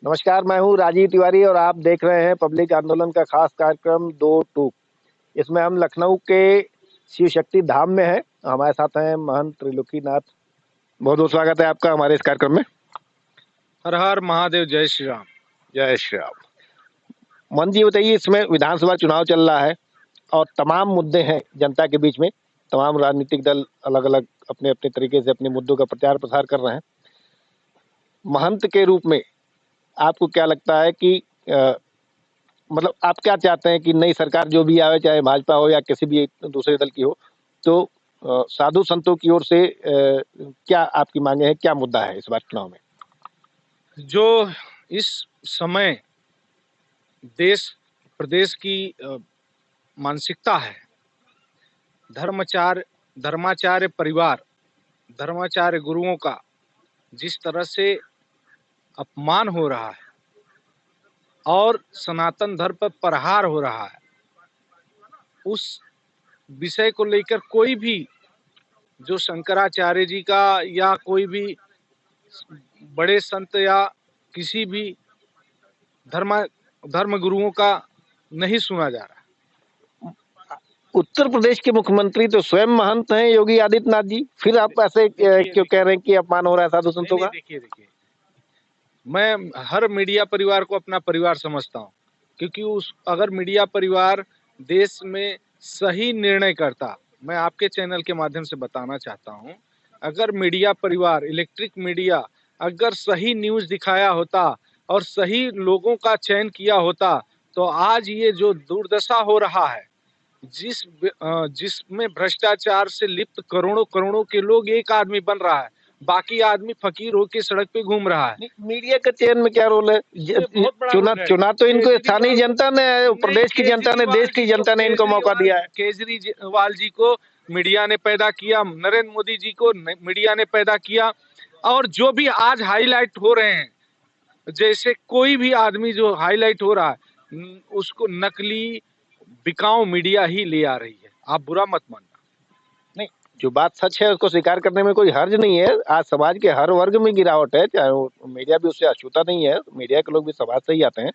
नमस्कार, मैं हूँ राजीव तिवारी और आप देख रहे हैं पब्लिक आंदोलन का खास कार्यक्रम 2 टूक। इसमें हम लखनऊ के शिव शक्ति धाम में हैं। हमारे साथ हैं महंत त्रिलोकीनाथ। बहुत-बहुत स्वागत है आपका हमारे इस कार्यक्रम में। हर हर महादेव, जय श्री राम। जय श्री राम। महंत जी बताइए, इसमें विधानसभा चुनाव चल रहा है और तमाम मुद्दे हैं जनता के बीच में। तमाम राजनीतिक दल अलग-अलग अपने-अपने तरीके से अपने मुद्दों का प्रचार-प्रसार कर रहे हैं। महंत के रूप में आपको क्या लगता है कि मतलब आप क्या चाहते हैं कि नई सरकार जो भी आवे, चाहे भाजपा हो या किसी भी दूसरे दल की हो, तो साधु संतों की ओर से क्या आपकी मांगे हैं, क्या मुद्दा है इस बार चुनाव में? जो इस समय देश प्रदेश की मानसिकता है, धर्माचार्य परिवार, धर्माचार्य गुरुओं का जिस तरह से अपमान हो रहा है और सनातन धर्म पर प्रहार हो रहा है, उस विषय को लेकर कोई भी जो शंकराचार्य जी का या कोई भी बड़े संत या किसी भी धर्म गुरुओं का नहीं सुना जा रहा। उत्तर प्रदेश के मुख्यमंत्री तो स्वयं महंत हैं, योगी आदित्यनाथ जी। फिर आप ऐसे क्यों कह रहे हैं कि अपमान हो रहा है साधु संतों का? देखिए, मैं हर मीडिया परिवार को अपना परिवार समझता हूँ, क्योंकि अगर मीडिया परिवार देश में सही निर्णय करता, मैं आपके चैनल के माध्यम से बताना चाहता हूँ, अगर मीडिया परिवार, इलेक्ट्रिक मीडिया अगर सही न्यूज़ दिखाया होता और सही लोगों का चयन किया होता, तो आज ये जो दुर्दशा हो रहा है, जिसमें भ्रष्टाचार से लिप्त करोड़ों के लोग एक आदमी बन रहा है, बाकी आदमी फकीर होके सड़क पे घूम रहा है। मीडिया का चयन में क्या रोल है? चुना तो इनको स्थानीय जनता ने, प्रदेश की जनता ने, देश की जनता ने इनको मौका दिया है। केजरीवाल जी को मीडिया ने पैदा किया, नरेंद्र मोदी जी को मीडिया ने पैदा किया, और जो भी आज हाईलाइट हो रहे हैं, जैसे कोई भी आदमी जो हाईलाइट हो रहा है, उसको नकली बिकाऊ मीडिया ही ले आ रही है। आप बुरा मत मानना। नहीं, जो बात सच है उसको स्वीकार करने में कोई हर्ज नहीं है। आज समाज के हर वर्ग में गिरावट है, चाहे वो मीडिया भी उससे अछूता नहीं है। मीडिया के लोग भी समाज से ही आते हैं।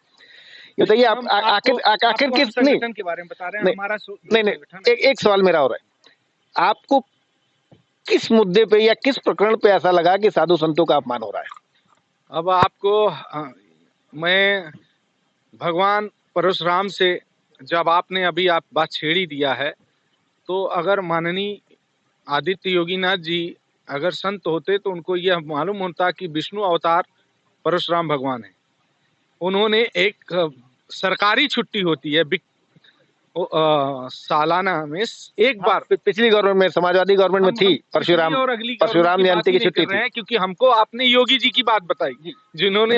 ये बताइए, आप आखिर किस संगठन के बारे में बता रहे हैं? हमारा नहीं, एक सवाल मेरा हो रहा है। आपको किस मुद्दे पे या किस प्रकरण पे ऐसा लगा कि साधु संतों का अपमान हो रहा है? अब आपको मैं भगवान परशुराम से, जब आपने अभी आप बात छेड़ ही दिया है, तो अगर माननीय आदित्य योगीनाथ जी अगर संत होते तो उनको यह मालूम होता कि विष्णु अवतार परशुराम भगवान है। उन्होंने एक सरकारी छुट्टी होती है सालाना में एक बार, पिछली गवर्नमेंट में, समाजवादी गवर्नमेंट में थी परशुराम जयंती की छुट्टी थी। क्योंकि हमको आपने योगी जी की बात बताई, जिन्होंने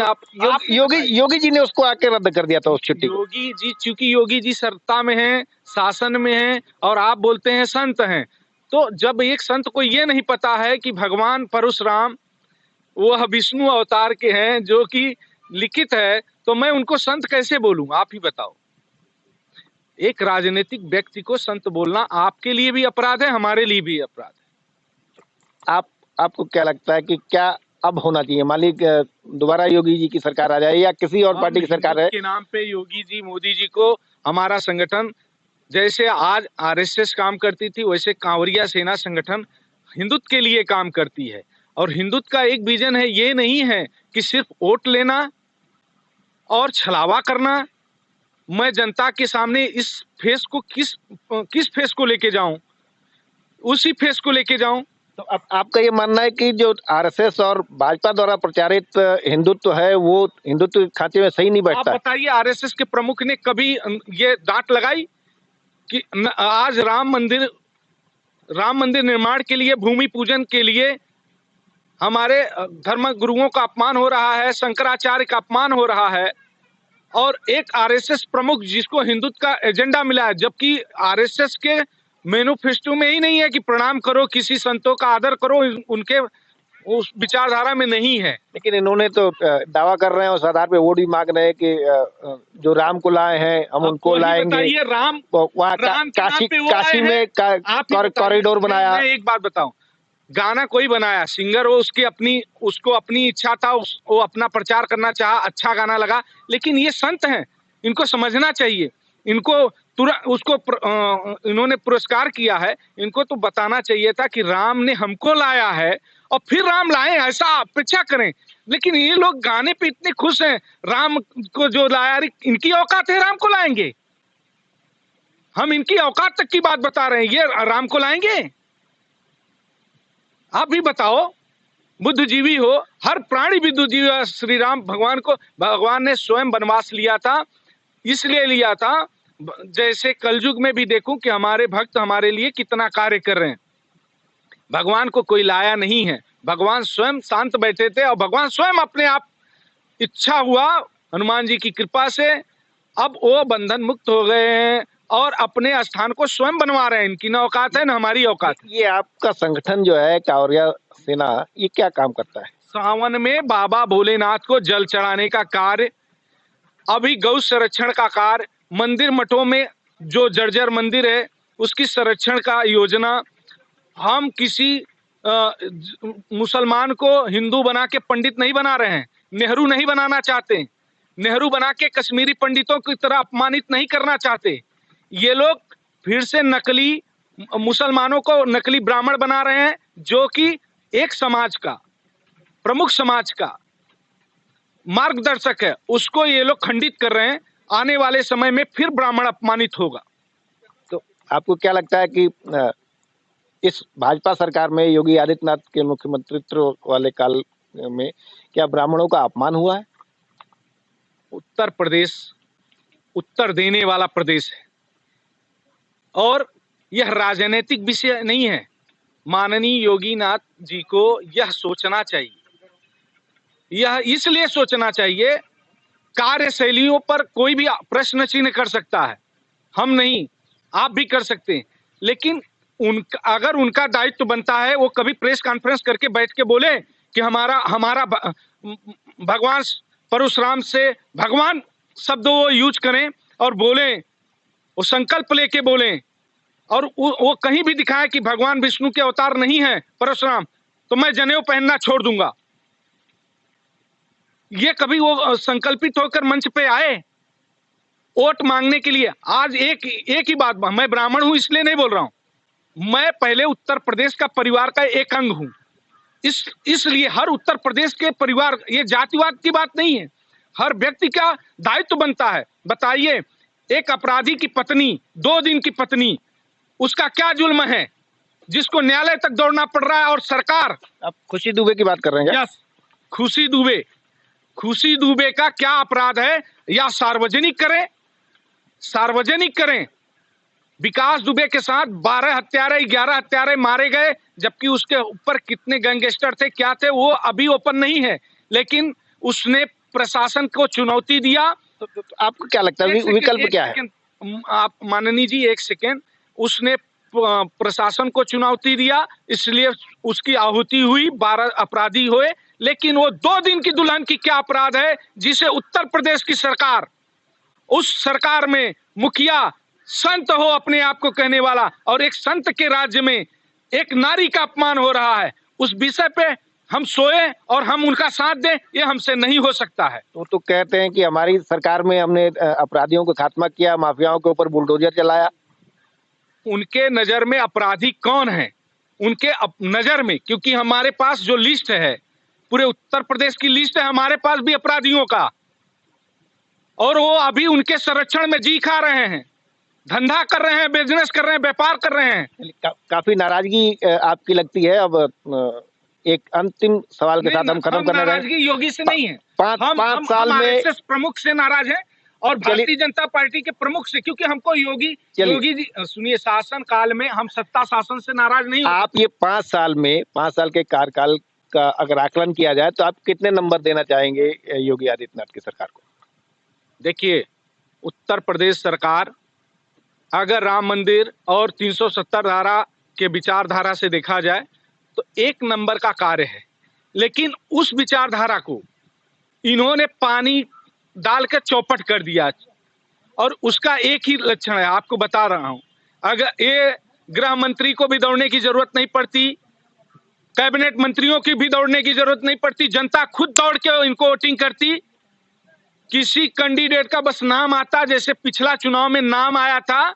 योगी जी ने उसको आके रद्द कर दिया था उस छुट्टी को। योगी जी, चूंकि योगी जी सत्ता में हैं, शासन में हैं, और आप बोलते हैं संत हैं, तो जब एक संत को ये नहीं पता है कि भगवान परशुराम वह विष्णु अवतार के हैं जो कि लिखित है, तो मैं उनको संत कैसे बोलूं? आप ही बताओ। एक राजनीतिक व्यक्ति को संत बोलना आपके लिए भी अपराध है, हमारे लिए भी अपराध है। आपको क्या लगता है कि क्या अब होना चाहिए? मालिक दोबारा योगी जी की सरकार आ जाए या किसी और पार्टी की सरकार है? के नाम पे योगी जी, मोदी जी को हमारा संगठन, जैसे आज आरएसएस काम करती थी, वैसे कांवरिया सेना संगठन हिंदुत्व के लिए काम करती है। और हिंदुत्व का एक विजन है, ये नहीं है कि सिर्फ वोट लेना और छलावा करना। मैं जनता के सामने इस फेस को किस फेस को लेके जाऊं? उसी फेस को लेके जाऊं। तो आपका ये मानना है कि जो आरएसएस और भाजपा द्वारा प्रचारित हिंदुत्व है वो हिंदुत्व खाते में सही नहीं बैठता? आप बताइए, आरएसएस के प्रमुख ने कभी ये डांट लगाई कि आज राम मंदिर निर्माण के लिए, भूमि पूजन के लिए हमारे धर्म गुरुओं का अपमान हो रहा है, शंकराचार्य का अपमान हो रहा है, और एक आरएसएस प्रमुख जिसको हिंदुत्व का एजेंडा मिला है, जबकि आरएसएस के मैनिफेस्टो में ही नहीं है कि प्रणाम करो, किसी संतों का आदर करो, उनके उस विचारधारा में नहीं है। लेकिन इन्होंने तो दावा कर रहे हैं उस आधार पे वोट भी मांग रहे हैं कि जो राम को लाए हैं हम उनको लाएंगे। राम काशी में कॉरिडोर बनाया। मैं एक बात बताऊं, गाना कोई बनाया, सिंगर वो उसको अपनी इच्छा था, वो अपना प्रचार करना चाहा, अच्छा गाना लगा। लेकिन ये संत हैं, इनको समझना चाहिए। इनको इन्होंने पुरस्कार किया है, इनको तो बताना चाहिए था कि राम ने हमको लाया है और फिर राम लाए, ऐसा अपेक्षा करें। लेकिन ये लोग गाने पे इतने खुश हैं, राम को जो लाया, इनकी औकात है राम को लाएंगे? हम इनकी औकात तक की बात बता रहे हैं, ये राम को लाएंगे? आप भी बताओ। बुद्धिजीवी हो, हर प्राणी बुद्धिजीवी। श्री राम भगवान ने स्वयं वनवास लिया था, इसलिए लिया था जैसे कलयुग में भी देखूं कि हमारे भक्त हमारे लिए कितना कार्य कर रहे हैं। भगवान को कोई लाया नहीं है, भगवान स्वयं शांत बैठे थे और भगवान स्वयं अपने आप इच्छा हुआ हनुमान जी की कृपा से, अब वो बंधन मुक्त हो गए हैं और अपने स्थान को स्वयं बनवा रहे हैं। इनकी न औकात है न हमारी औकात है। ये आपका संगठन जो है कांवरिया सेना, ये क्या काम करता है? सावन में बाबा भोलेनाथ को जल चढ़ाने का कार्य, अभी गौ संरक्षण का कार्य, मंदिर मठों में जो जर्जर मंदिर है उसकी संरक्षण का योजना। हम किसी मुसलमान को हिंदू बना के पंडित नहीं बना रहे हैं, नेहरू नहीं बनाना चाहते, नेहरू बना के कश्मीरी पंडितों की तरह अपमानित नहीं करना चाहते। ये लोग फिर से नकली मुसलमानों को नकली ब्राह्मण बना रहे हैं, जो कि एक समाज का, प्रमुख समाज का मार्गदर्शक है, उसको ये लोग खंडित कर रहे हैं। आने वाले समय में फिर ब्राह्मण अपमानित होगा। तो आपको क्या लगता है कि इस भाजपा सरकार में योगी आदित्यनाथ के मुख्यमंत्रित्व वाले काल में क्या ब्राह्मणों का अपमान हुआ है? उत्तर प्रदेश उत्तर देने वाला प्रदेश है और यह राजनीतिक विषय नहीं है। माननीय योगी नाथ जी को यह सोचना चाहिए, यह इसलिए सोचना चाहिए, कार्यशैलियों पर कोई भी प्रश्न चिन्ह कर सकता है, हम नहीं, आप भी कर सकते हैं। लेकिन अगर उनका दायित्व बनता है, वो कभी प्रेस कॉन्फ्रेंस करके बैठ के बोले कि हमारा भगवान परशुराम से भगवान शब्द वो यूज करें और बोले, वो संकल्प लेके बोले, और वो कहीं भी दिखाए कि भगवान विष्णु के अवतार नहीं है परशुराम, तो मैं जनेऊ पहनना छोड़ दूंगा। ये कभी वो संकल्पित होकर मंच पे आए वोट मांगने के लिए? आज एक ही बात, मैं ब्राह्मण हूं इसलिए नहीं बोल रहा हूं, मैं पहले उत्तर प्रदेश का परिवार का एक अंग हूं। इसलिए हर उत्तर प्रदेश के परिवार, ये जातिवाद की बात नहीं है, हर व्यक्ति का दायित्व बनता है। बताइए, एक अपराधी की पत्नी, 2 दिन की पत्नी, उसका क्या जुल्म है जिसको न्यायालय तक दौड़ना पड़ रहा है? और सरकार, आप खुशी दुबे की बात कर रहे हैं क्या? यस, खुशी दुबे का क्या अपराध है? या सार्वजनिक करें। विकास दुबे के साथ 11 हत्यारे मारे गए, जबकि उसके ऊपर कितने गैंगस्टर थे, क्या थे, वो अभी ओपन नहीं है, लेकिन उसने प्रशासन को चुनौती दिया। तो आपको क्या लगता है विकल्प क्या है? आप माननीय जी, एक सेकेंड, उसने प्रशासन को चुनौती दिया, इसलिए उसकी आहुति हुई, 12 अपराधी हुए। लेकिन वो 2 दिन की दुल्हन की क्या अपराध है जिसे उत्तर प्रदेश की सरकार, उस सरकार में मुखिया संत हो अपने आप को कहने वाला, और एक संत के राज्य में एक नारी का अपमान हो रहा है, उस विषय पे हम सोए और हम उनका साथ दें, ये हमसे नहीं हो सकता है। तो कहते हैं कि हमारी सरकार में हमने अपराधियों को खात्मा किया, माफियाओं के ऊपर बुलडोजर चलाया। उनके नजर में अपराधी कौन है? उनके नजर में, क्योंकि हमारे पास जो लिस्ट है, पूरे उत्तर प्रदेश की लिस्ट है हमारे पास भी अपराधियों का, और वो अभी उनके संरक्षण में जी खा रहे हैं, धंधा कर रहे हैं, बिजनेस कर रहे हैं, व्यापार कर रहे हैं। काफी नाराजगी आपकी लगती है। अब एक अंतिम सवाल के साथ हम खत्म करने रहे। नाराजगी योगी से नहीं है, पांच साल में आरएसएस प्रमुख से नाराज है और भारतीय जनता पार्टी के प्रमुख से, क्योंकि हमको योगी जी, सुनिए, शासन काल में हम सत्ता शासन से नाराज नहीं। आप ये 5 साल के कार्यकाल का अगर आकलन किया जाए तो आप कितने नंबर देना चाहेंगे योगी आदित्यनाथ की सरकार को? देखिए, उत्तर प्रदेश सरकार अगर राम मंदिर और 370 धारा के विचारधारा से देखा जाए तो 1 नंबर का कार्य है, लेकिन उस विचारधारा को इन्होंने पानी डाल के चौपट कर दिया, और उसका एक ही लक्षण है, आपको बता रहा हूं। अगर ये गृह मंत्री को भी दौड़ने की जरूरत नहीं पड़ती, कैबिनेट मंत्रियों की भी दौड़ने की जरूरत नहीं पड़ती, जनता खुद दौड़ के इनको वोटिंग करती। किसी कैंडिडेट का बस नाम आता, जैसे पिछला चुनाव में नाम आया था,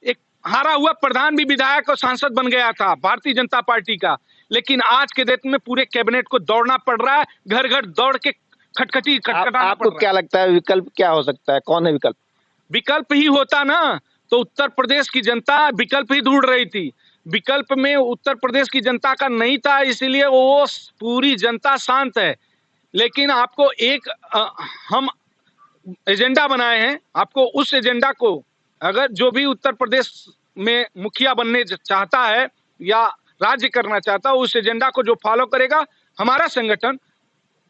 एक हारा हुआ प्रधान भी विधायक और सांसद बन गया था भारतीय जनता पार्टी का, लेकिन आज के डेट में पूरे कैबिनेट को दौड़ना पड़ रहा है, घर घर दौड़ के खटखटाना आपको क्या लगता है विकल्प क्या हो सकता है? कौन है विकल्प? विकल्प ही होता ना तो उत्तर प्रदेश की जनता विकल्प ही ढूंढ रही थी। विकल्प में उत्तर प्रदेश की जनता का नहीं था, इसीलिए वो पूरी जनता शांत है। लेकिन आपको एक हम एजेंडा बनाए हैं, आपको उस एजेंडा को, अगर जो भी उत्तर प्रदेश में मुखिया बनने चाहता है या राज्य करना चाहता है, उस एजेंडा को जो फॉलो करेगा, हमारा संगठन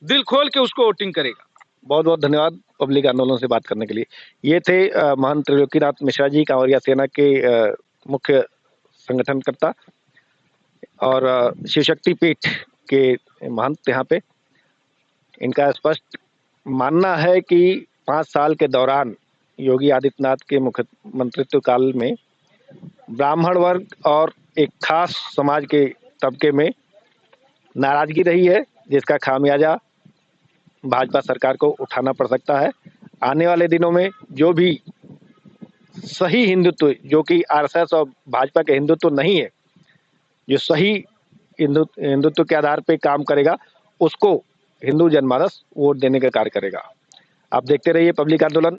दिल खोल के उसको वोटिंग करेगा। बहुत बहुत धन्यवाद पब्लिक आंदोलन से बात करने के लिए। ये थे महंत त्रिलोकीनाथ मिश्रा जी, कांवरिया सेना के मुख्य संगठनकर्ता और शिव शक्ति पीठ के महंत यहाँ पे। इनका स्पष्ट मानना है कि 5 साल के दौरान योगी आदित्यनाथ के मुख्यमंत्रित्व काल में ब्राह्मण वर्ग और एक खास समाज के तबके में नाराजगी रही है, जिसका खामियाजा भाजपा सरकार को उठाना पड़ सकता है। आने वाले दिनों में जो भी सही हिंदुत्व, जो कि आरएसएस और भाजपा के हिंदुत्व नहीं है, जो सही हिंदुत्व के आधार पे काम करेगा, उसको हिंदू जनमानस वोट देने का कार्य करेगा। आप देखते रहिए पब्लिक आंदोलन।